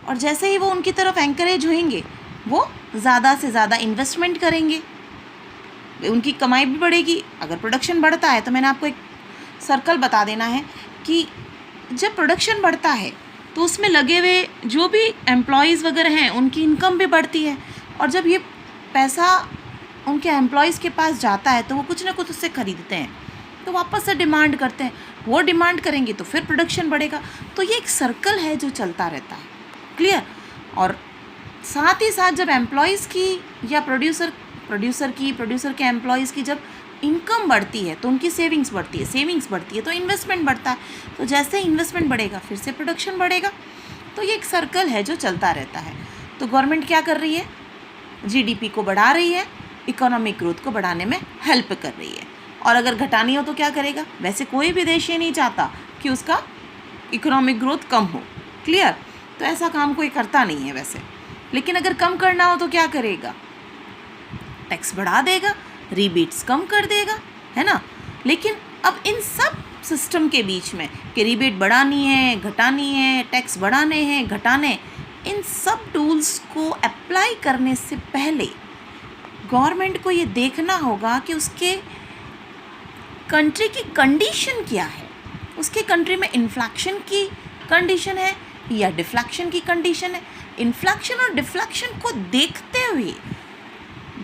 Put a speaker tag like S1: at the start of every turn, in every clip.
S1: और जैसे ही वो उनकी तरफ एंकरेज होंगे वो ज़्यादा से ज़्यादा इन्वेस्टमेंट करेंगे, उनकी कमाई भी बढ़ेगी। अगर प्रोडक्शन बढ़ता है तो मैंने आपको एक सर्कल बता देना है कि जब प्रोडक्शन बढ़ता है तो उसमें लगे हुए जो भी एम्प्लॉयज़ वगैरह हैं उनकी इनकम भी बढ़ती है, और जब ये पैसा उनके एम्प्लॉयज़ के पास जाता है तो वो कुछ ना कुछ उससे ख़रीदते हैं, तो वापस से डिमांड करते हैं, वो डिमांड करेंगे तो फिर प्रोडक्शन बढ़ेगा। तो ये एक सर्कल है जो चलता रहता है, क्लियर। और साथ ही साथ जब एम्प्लॉयज़ की या प्रोड्यूसर के एम्प्लॉयज़ की जब इनकम बढ़ती है तो उनकी सेविंग्स बढ़ती है तो इन्वेस्टमेंट बढ़ता है, तो जैसे इन्वेस्टमेंट बढ़ेगा फिर से प्रोडक्शन बढ़ेगा। तो ये एक सर्कल है जो चलता रहता है। तो गवर्नमेंट क्या कर रही है, जीडीपी को बढ़ा रही है, इकोनॉमिक ग्रोथ को बढ़ाने में हेल्प कर रही है। और अगर घटानी हो तो क्या करेगा, वैसे कोई भी देश ये नहीं चाहता कि उसका इकोनॉमिक ग्रोथ कम हो, क्लियर। तो ऐसा काम कोई करता नहीं है वैसे, लेकिन अगर कम करना हो तो क्या करेगा, टैक्स बढ़ा देगा, रिबेट्स कम कर देगा, है ना। लेकिन अब इन सब सिस्टम के बीच में कि रिबेट बढ़ानी है, घटानी है, टैक्स बढ़ाने हैं, घटाने, इन सब टूल्स को अप्लाई करने से पहले गवर्नमेंट को ये देखना होगा कि उसके कंट्री की कंडीशन क्या है, उसके कंट्री में इन्फ्लेक्शन की कंडीशन है या डिफ्लेक्शन की कंडीशन है। इन्फ्लेक्शन और डिफ्लेक्शन को देखते हुए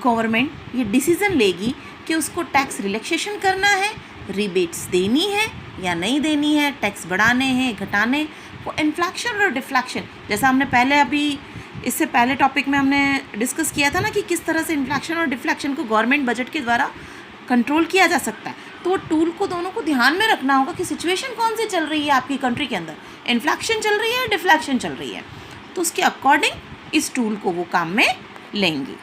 S1: गवर्नमेंट ये डिसीज़न लेगी कि उसको टैक्स रिलैक्सेशन करना है, रिबेट्स देनी है या नहीं देनी है, टैक्स बढ़ाने हैं, घटाने। वो इन्फ्लेक्शन और डिफ्लेक्शन, जैसा हमने पहले अभी इससे पहले टॉपिक में हमने डिस्कस किया था ना कि किस तरह से इन्फ्लेक्शन और डिफ्लेक्शन को गवर्नमेंट बजट के द्वारा कंट्रोल किया जा सकता है। तो वो टूल को दोनों को ध्यान में रखना होगा कि सिचुएशन कौन सी चल रही है आपकी कंट्री के अंदर, इन्फ्लेक्शन चल रही है, डिफ्लेक्शन चल रही है, तो उसके अकॉर्डिंग इस टूल को वो काम में लेंगे।